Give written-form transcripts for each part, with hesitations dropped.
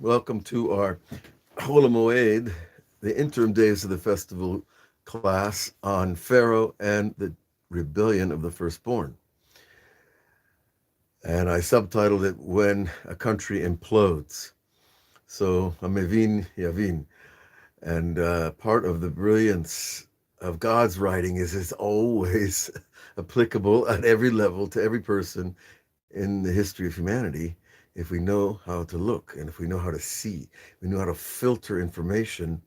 Welcome to our Chol Hamoed, the interim days of the festival class on Pharaoh and the rebellion of the firstborn. And I subtitled it When a Country Implodes. So, Amevin Yavin. And part of the brilliance of God's writing is it's always applicable at every level to every person in the history of humanity if we know how to look and if we know how to see, we know how to filter information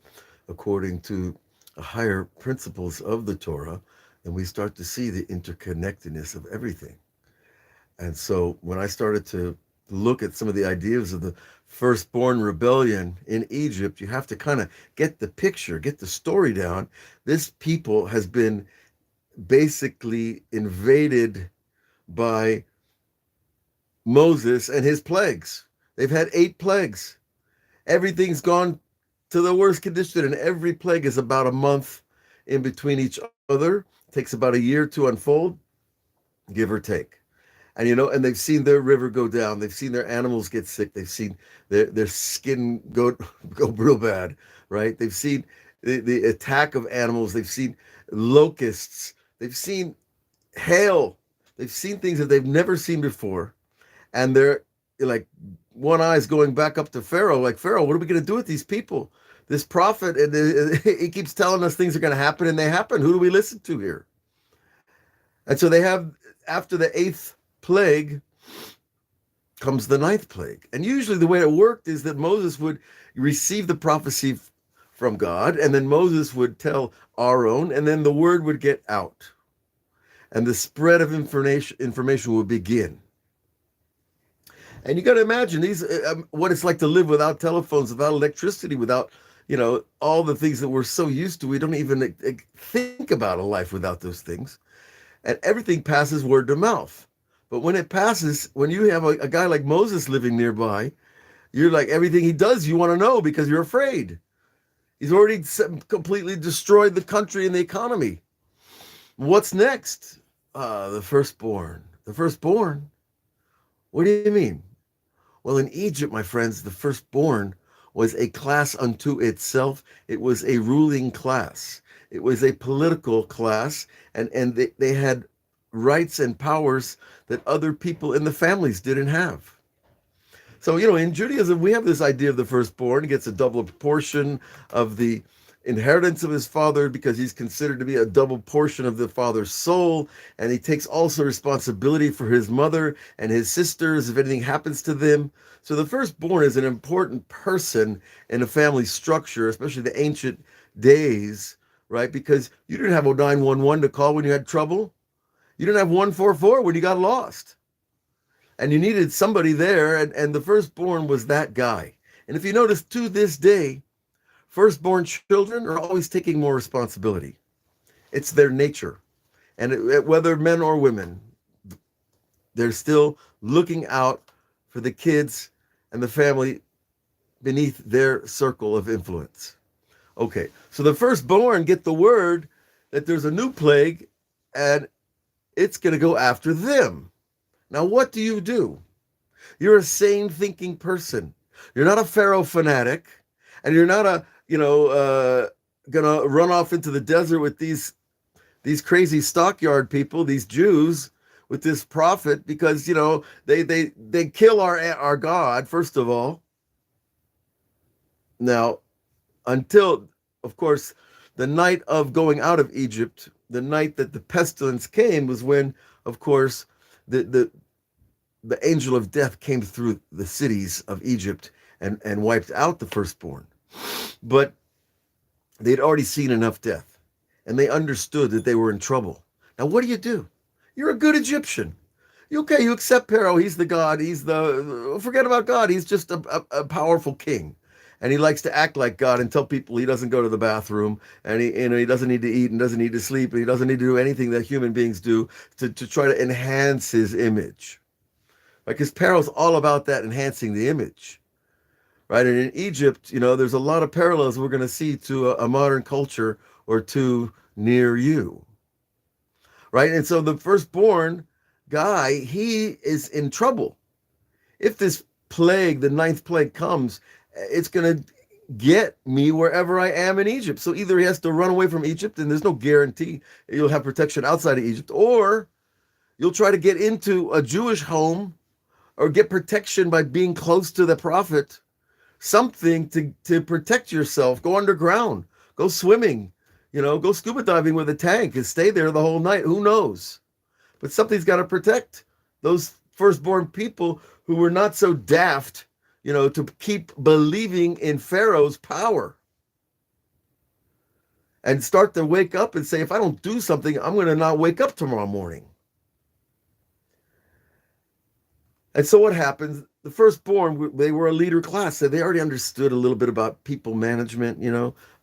according to the higher principles of the Torah, then we start to see the interconnectedness of everything. And so when I started to look at some of the ideas of the firstborn rebellion in Egypt, you have to kind of get the picture, get the story down. This people has been basically invaded by Moses and his plagues. They've had 8 plagues. Everything's gone to the worst condition, and every plague is about a month in between each other. It takes about a year to unfold, give or take. And they've seen their river go down. They've seen their animals get sick. They've seen their skin go real bad, right? They've seen the attack of animals. They've seen locusts. They've seen hail. They've seen things that they've never seen before. And they're like, one eye's going back up to Pharaoh, like, Pharaoh, what are we going to do with these people? This prophet, and he keeps telling us things are going to happen, and they happen. Who do we listen to here? And so they have, after the 8th plague comes the 9th plague. And usually the way it worked is that Moses would receive the prophecy from God, and then Moses would tell Aaron, and then the word would get out. And the spread of information would begin. And you got to imagine what it's like to live without telephones, without electricity, without, all the things that we're so used to. We don't even think about a life without those things. And everything passes word to mouth. But when it passes, when you have a guy like Moses living nearby, you're like, everything he does, you want to know because you're afraid. He's already completely destroyed the country and the economy. What's next? The firstborn. The firstborn? What do you mean? Well, in Egypt, my friends, the firstborn was a class unto itself. It was a ruling class. It was a political class, and they had rights and powers that other people in the families didn't have. So, in Judaism, we have this idea of the firstborn. He gets a double portion of the inheritance of his father because he's considered to be a double portion of the father's soul, and he takes also responsibility for his mother and his sisters if anything happens to them. So the firstborn is an important person in a family structure, especially the ancient days, right? Because you didn't have a 911 to call when you had trouble. You didn't have 144 when you got lost. And you needed somebody there, and the firstborn was that guy. And if you notice, to this day, firstborn children are always taking more responsibility. It's their nature. And whether men or women, they're still looking out for the kids and the family beneath their circle of influence. Okay, so the firstborn get the word that there's a new plague and it's going to go after them. Now, what do? You're a sane thinking person. You're not a Pharaoh fanatic, and you're not gonna run off into the desert with these crazy stockyard people, these Jews, with this prophet, because they kill our God, first of all. Now, until, of course, the night of going out of Egypt, the night that the pestilence came, was when, of course, the angel of death came through the cities of Egypt and wiped out the firstborn. But they'd already seen enough death, and they understood that they were in trouble. Now, what do? You're a good Egyptian. You accept Pharaoh. He's the god. Forget about God. He's just a powerful king. And he likes to act like God and tell people he doesn't go to the bathroom, and he doesn't need to eat and doesn't need to sleep, and he doesn't need to do anything that human beings do to try to enhance his image. Because Pharaoh's all about that, enhancing the image. Right? And in Egypt, there's a lot of parallels we're going to see to a modern culture or two near you. Right? And so the firstborn guy, he is in trouble. If this plague, the ninth plague comes, it's going to get me wherever I am in Egypt. So either he has to run away from Egypt, and there's no guarantee you'll have protection outside of Egypt, or you'll try to get into a Jewish home or get protection by being close to the prophet, something to protect yourself. Go underground, go swimming, go scuba diving with a tank and stay there the whole night. Who knows? But something's got to protect those firstborn people who were not so daft, to keep believing in Pharaoh's power and start to wake up and say, if I don't do something, I'm going to not wake up tomorrow morning. And so what happens? The firstborn, they were a leader class, so they already understood a little bit about people management,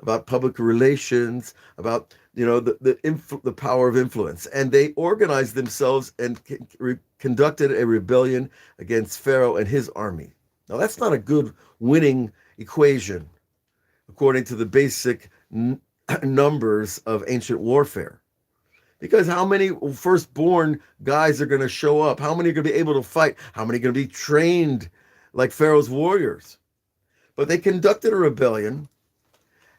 about public relations, about the power of influence, and they organized themselves and conducted a rebellion against Pharaoh and his army. Now that's not a good winning equation, according to the basic numbers of ancient warfare. Because how many firstborn guys are going to show up? How many are going to be able to fight? How many are going to be trained like Pharaoh's warriors? But they conducted a rebellion,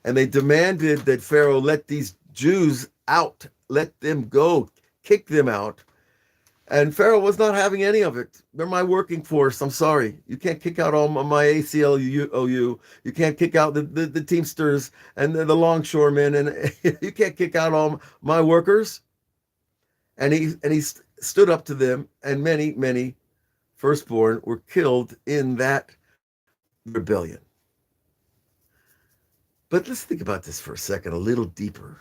and they demanded that Pharaoh let these Jews out, let them go, kick them out. And Pharaoh was not having any of it. They're my working force. I'm sorry. You can't kick out all my ACLU. You can't kick out the Teamsters and the longshoremen, and you can't kick out all my workers. And he stood up to them, and many, many firstborn were killed in that rebellion. But let's think about this for a second, a little deeper.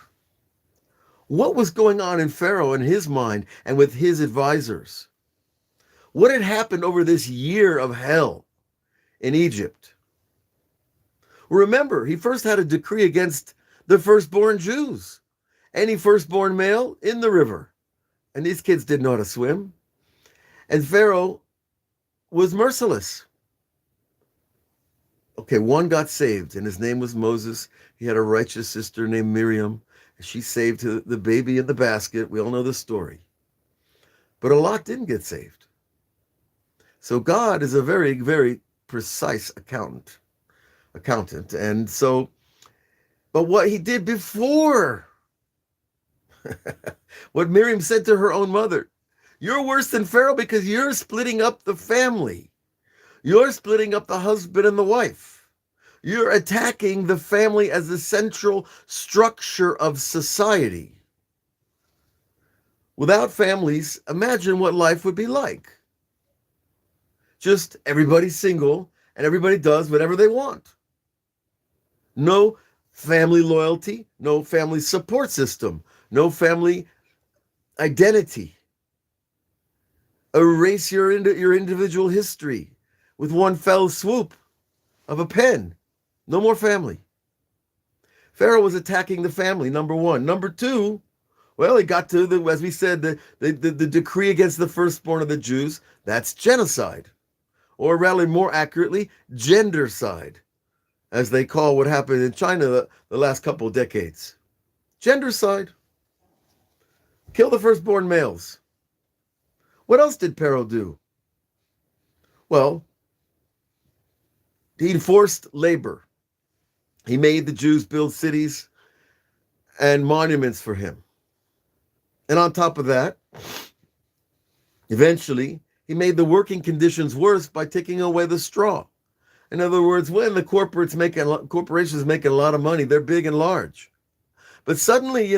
What was going on in Pharaoh in his mind and with his advisors? What had happened over this year of hell in Egypt? Remember, he first had a decree against the firstborn Jews, any firstborn male in the river. And these kids didn't know how to swim. And Pharaoh was merciless. Okay, one got saved, and his name was Moses. He had a righteous sister named Miriam. She saved the baby in the basket. We all know the story. But a lot didn't get saved. So God is a very, very precise accountant. And so, but what he did before, what Miriam said to her own mother, you're worse than Pharaoh because you're splitting up the family. You're splitting up the husband and the wife. You're attacking the family as the central structure of society. Without families, imagine what life would be like. Just everybody's single and everybody does whatever they want. No family loyalty, no family support system, no family identity. Erase your individual history with one fell swoop of a pen. No more family. Pharaoh was attacking the family, number one. Number two, well, he got to, as we said, the decree against the firstborn of the Jews. That's genocide. Or rather, more accurately, gendercide, as they call what happened in China the last couple of decades. Gendercide. Kill the firstborn males. What else did Pharaoh do? Well, he enforced labor. He made the Jews build cities and monuments for him. And on top of that, eventually, he made the working conditions worse by taking away the straw. In other words, when the corporations making a lot of money, they're big and large. But suddenly,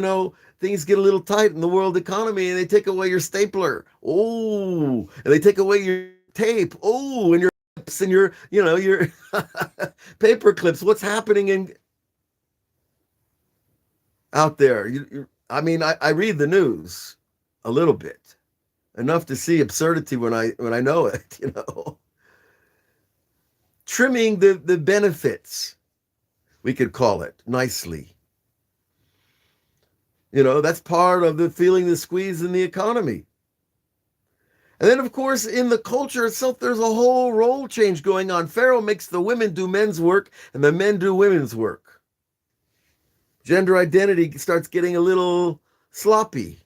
things get a little tight in the world economy, and they take away your stapler. Oh, and they take away your tape. Oh, and your clips and your paper clips. What's happening out there? I read the news a little bit, enough to see absurdity when I know it. Trimming the benefits, we could call it nicely. That's part of the feeling the squeeze in the economy. And then, of course, in the culture itself, there's a whole role change going on. Pharaoh makes the women do men's work and the men do women's work. Gender identity starts getting a little sloppy.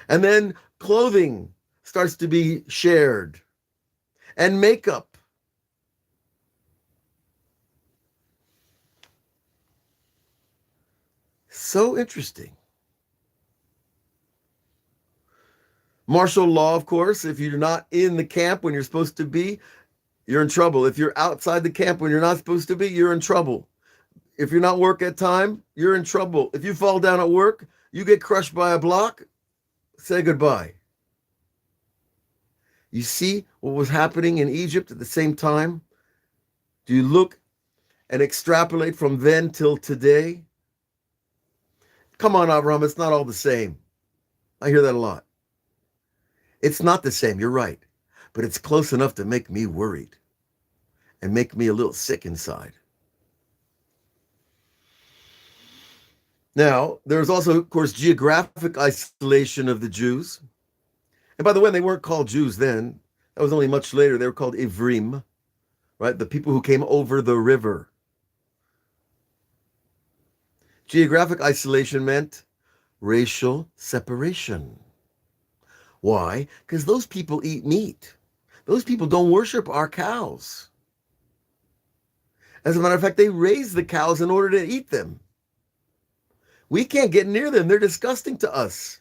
And then clothing starts to be shared. And makeup So interesting. Martial law, of course, if you're not in the camp when you're supposed to be, you're in trouble. If you're outside the camp when you're not supposed to be, you're in trouble. If you're not work at time, you're in trouble. If you fall down at work, you get crushed by a block, say goodbye. You see what was happening in Egypt at the same time? Do you look and extrapolate from then till today? Come on, Avraham, it's not all the same. I hear that a lot. It's not the same, you're right. But it's close enough to make me worried and make me a little sick inside. Now, there's also, of course, geographic isolation of the Jews. And by the way, they weren't called Jews then. That was only much later. They were called Ivrim, right? The people who came over the river. Geographic isolation meant racial separation. Why? Because those people eat meat. Those people don't worship our cows. As a matter of fact, they raise the cows in order to eat them. We can't get near them. They're disgusting to us.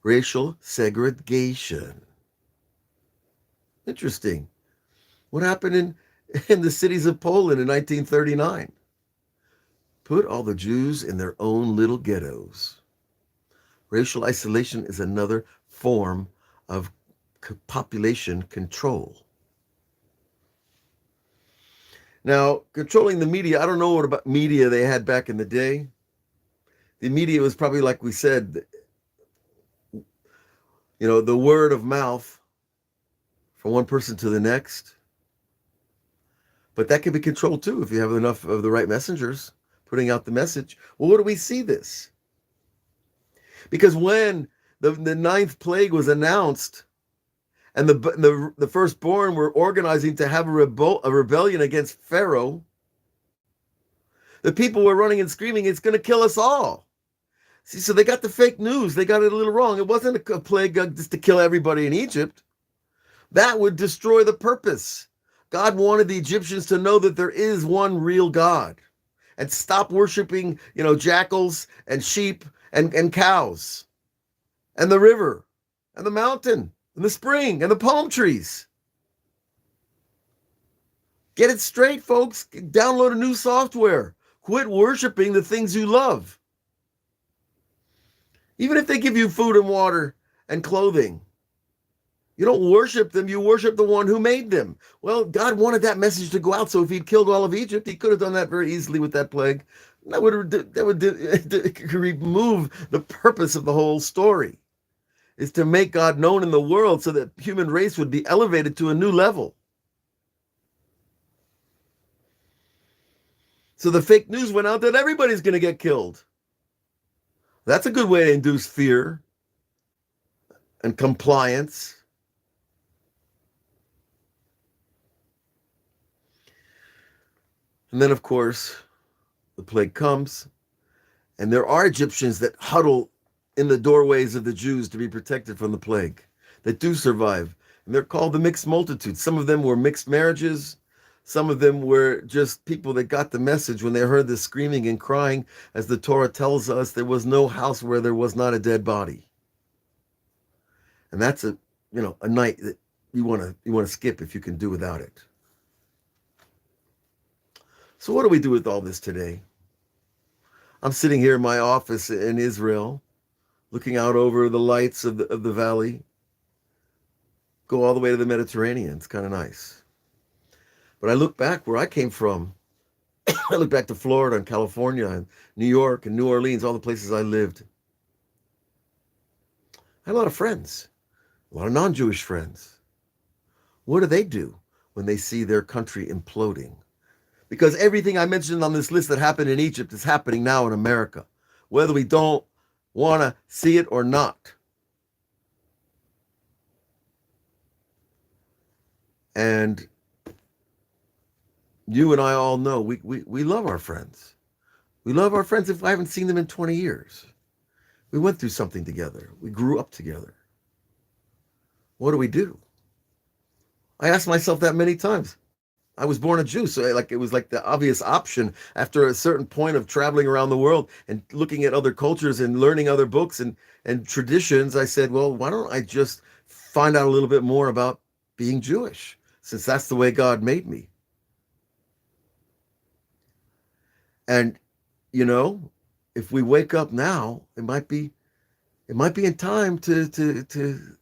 Racial segregation. Interesting. What happened in the cities of Poland in 1939? Put all the Jews in their own little ghettos. Racial isolation is another form of population control. Now, controlling the media, I don't know what about media they had back in the day. The media was probably, like we said, the word of mouth from one person to the next. But that can be controlled too if you have enough of the right messengers putting out the message. Well, where do we see this? Because when the ninth plague was announced and the firstborn were organizing to have a rebellion against Pharaoh, the people were running and screaming, it's going to kill us all. See, so they got the fake news. They got it a little wrong. It wasn't a plague just to kill everybody in Egypt. That would destroy the purpose. God wanted the Egyptians to know that there is one real God and stop worshiping, jackals and sheep and cows and the river and the mountain and the spring and the palm trees. Get it straight, folks. Download a new software. Quit worshiping the things you love. Even if they give you food and water and clothing, you don't worship them, you worship the one who made them. Well, God wanted that message to go out, so if he'd killed all of Egypt, he could have done that very easily with that plague. That would remove the purpose of the whole story, is to make God known in the world so that human race would be elevated to a new level. So the fake news went out that everybody's going to get killed. That's a good way to induce fear and compliance. And then, of course, the plague comes, and there are Egyptians that huddle in the doorways of the Jews to be protected from the plague, that do survive. And they're called the mixed multitude. Some of them were mixed marriages. Some of them were just people that got the message when they heard the screaming and crying. As the Torah tells us, there was no house where there was not a dead body. And that's a night that you want to skip if you can do without it. So what do we do with all this today? I'm sitting here in my office in Israel, looking out over the lights of the valley, go all the way to the Mediterranean. It's kind of nice. But I look back where I came from. I look back to Florida and California and New York and New Orleans, all the places I lived. I had a lot of friends, a lot of non-Jewish friends. What do they do when they see their country imploding? Because everything I mentioned on this list that happened in Egypt is happening now in America, whether we don't want to see it or not. And you and I all know we love our friends. We love our friends if I haven't seen them in 20 years. We went through something together. We grew up together. What do we do? I ask myself that many times. I was born a Jew, so like it was like the obvious option after a certain point of traveling around the world and looking at other cultures and learning other books and traditions. I said, well, why don't I just find out a little bit more about being Jewish, since that's the way God made me. And you know, if we wake up now, it might be in time to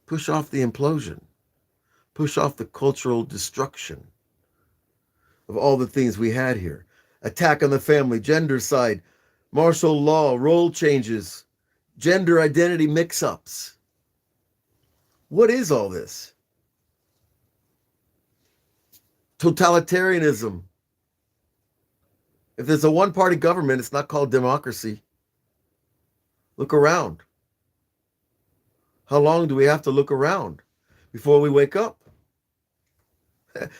push off the implosion, push off the cultural destruction of all the things we had here. Attack on the family, gendercide, martial law, role changes, gender identity mix-ups. What is all this? Totalitarianism. If there's a one-party government, it's not called democracy. Look around. How long do we have to look around before we wake up?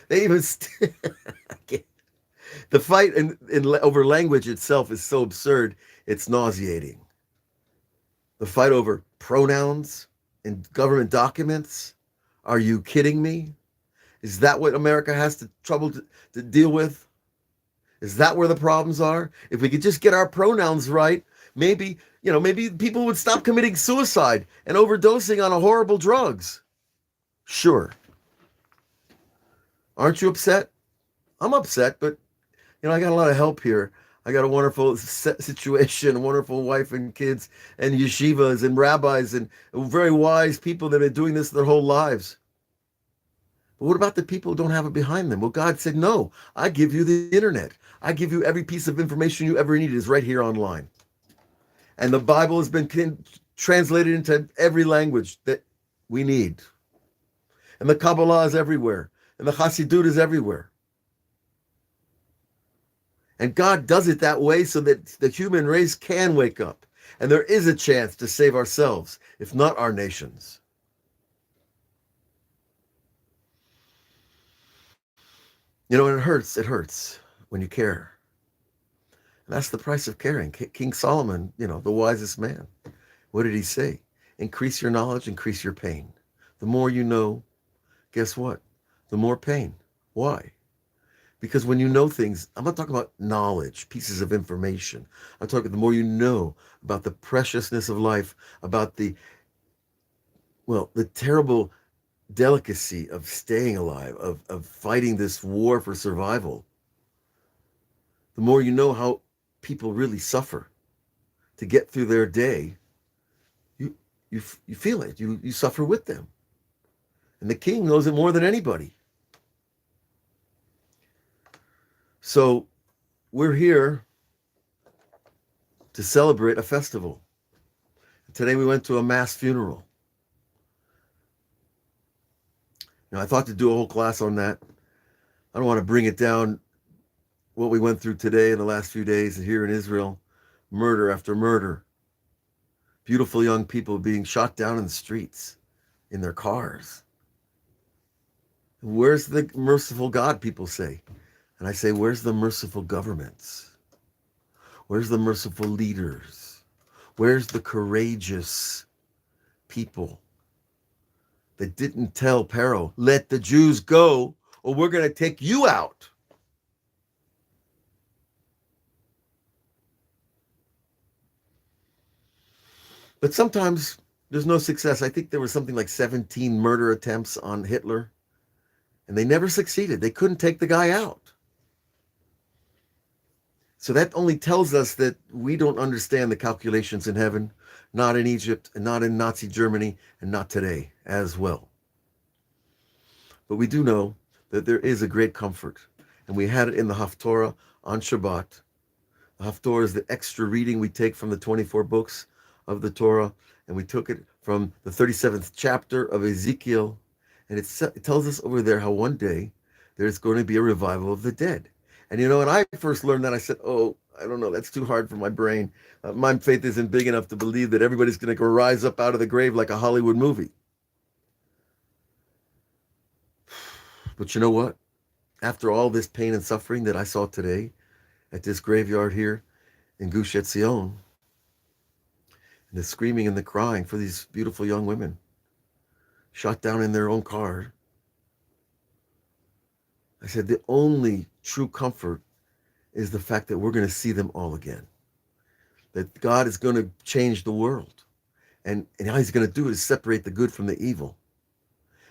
They even the fight over language itself is so absurd, it's nauseating. The fight over pronouns in government documents. Are you kidding me? Is that what America has trouble to deal with? Is that where the problems are? If we could just get our pronouns right, maybe people would stop committing suicide and overdosing on horrible drugs. Sure. Aren't you upset? I'm upset, but I got a lot of help here. I got a wonderful situation, a wonderful wife and kids, and yeshivas and rabbis and very wise people that have been doing this their whole lives. But what about the people who don't have it behind them? Well, God said, no, I give you the internet. I give you every piece of information you ever needed is right here online. And the Bible has been translated into every language that we need. And the kabbalah is everywhere. And the chassidut is everywhere. And God does it that way so that the human race can wake up. And there is a chance to save ourselves, if not our nations. And it hurts when you care. And that's the price of caring. King Solomon, the wisest man, what did he say? Increase your knowledge, increase your pain. The more you know, guess what? The more pain. Why? Because when you know things, I'm not talking about knowledge, pieces of information. I'm talking the more you know about the preciousness of life, about the terrible delicacy of staying alive, of fighting this war for survival. The more you know how people really suffer to get through their day, you feel it. You suffer with them. And the king knows it more than anybody. So we're here to celebrate a festival. Today we went to a mass funeral. I thought to do a whole class on that. I don't want to bring it down, what we went through today in the last few days here in Israel. Murder after murder. Beautiful young people being shot down in the streets, in their cars. Where's the merciful God, people say? And I say, where's the merciful governments? Where's the merciful leaders? Where's the courageous people that didn't tell Pharaoh, let the Jews go or we're going to take you out? But sometimes there's no success. I think there was something like 17 murder attempts on Hitler, and they never succeeded. They couldn't take the guy out. So that only tells us that we don't understand the calculations in heaven, not in Egypt, and not in Nazi Germany, and not today as well. But we do know that there is a great comfort, and we had it in the Haftorah on Shabbat. The Haftorah is the extra reading we take from the 24 books of the Torah, and we took it from the 37th chapter of Ezekiel, and it tells us over there how one day there's going to be a revival of the dead. And when I first learned that, I said, oh, I don't know, that's too hard for my brain. My faith isn't big enough to believe that everybody's going to rise up out of the grave like a Hollywood movie. But you know what? After all this pain and suffering that I saw today at this graveyard here in Gush Etzion, and the screaming and the crying for these beautiful young women shot down in their own car, I said, the only true comfort is the fact that we're going to see them all again. That God is going to change the world. And how he's going to do it is separate the good from the evil.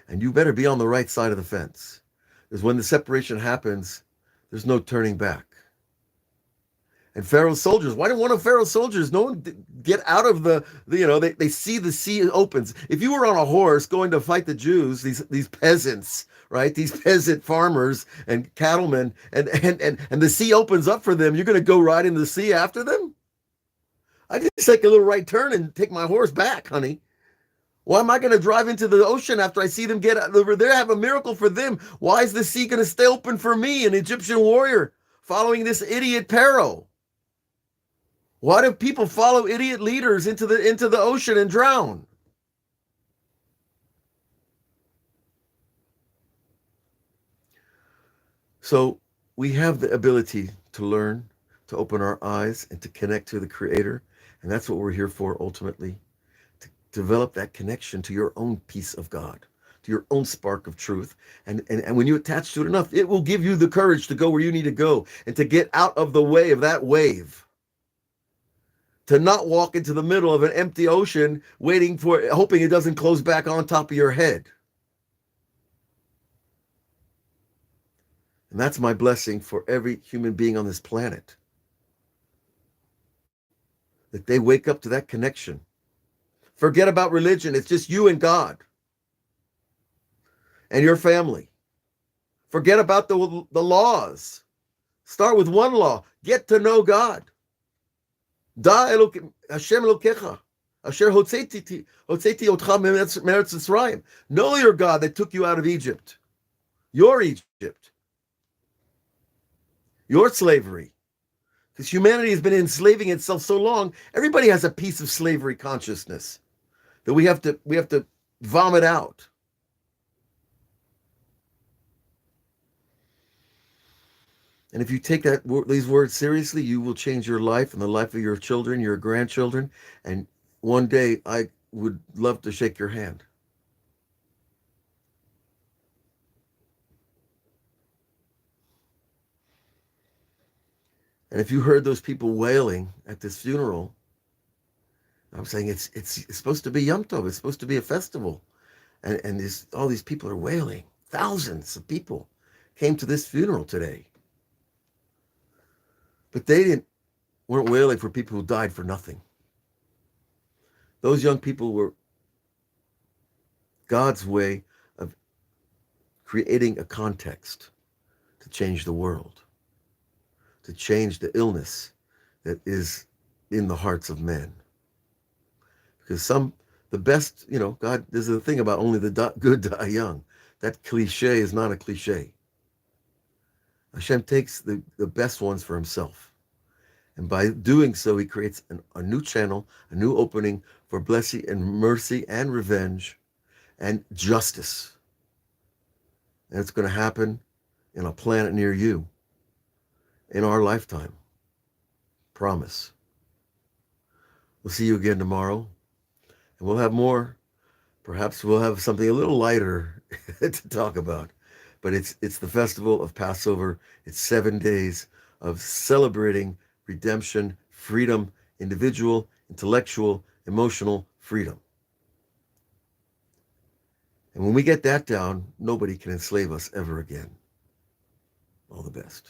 And you better be on the right side of the fence. Because when the separation happens, there's no turning back. And Pharaoh's soldiers, why didn't one of Pharaoh's soldiers get out of they see the sea opens. If you were on a horse going to fight the Jews, these peasants, right? These peasant farmers and cattlemen, and the sea opens up for them, you're going to go right into the sea after them? I just take a little right turn and take my horse back, honey. Why am I going to drive into the ocean after I see them get over there, have a miracle for them? Why is the sea going to stay open for me, an Egyptian warrior, following this idiot Pharaoh? Why do people follow idiot leaders into the ocean and drown? So we have the ability to learn, to open our eyes, and to connect to the Creator. And that's what we're here for ultimately, to develop that connection to your own piece of God, to your own spark of truth. And when you attach to it enough, it will give you the courage to go where you need to go and to get out of the way of that wave. To not walk into the middle of an empty ocean, hoping it doesn't close back on top of your head. And that's my blessing for every human being on this planet. That they wake up to that connection. Forget about religion. It's just you and God and your family. Forget about the laws. Start with one law. Get to know God. Da Hashem Elokecha, Asher hotzeti otcha me'eretz Mitzrayim. Know your God that took you out of Egypt. Your Egypt. Your slavery. Because humanity has been enslaving itself so long, everybody has a piece of slavery consciousness that we have to vomit out. And if you take these words seriously, you will change your life and the life of your children, your grandchildren. And one day I would love to shake your hand. And if you heard those people wailing at this funeral, I'm saying it's supposed to be Yom Tov. It's supposed to be a festival. And all these people are wailing. Thousands of people came to this funeral today. But they weren't wailing for people who died for nothing. Those young people were God's way of creating a context to change the world, to change the illness that is in the hearts of men. Because the best, God, there's a thing about only the good die young. That cliche is not a cliche. Hashem takes the best ones for himself. And by doing so, he creates a new channel, a new opening for blessing and mercy and revenge and justice. And it's going to happen in a planet near you in our lifetime. Promise. We'll see you again tomorrow. And we'll have more. Perhaps we'll have something a little lighter to talk about. But it's the festival of Passover. It's 7 days of celebrating redemption, freedom, individual, intellectual, emotional freedom. And when we get that down, nobody can enslave us ever again. All the best.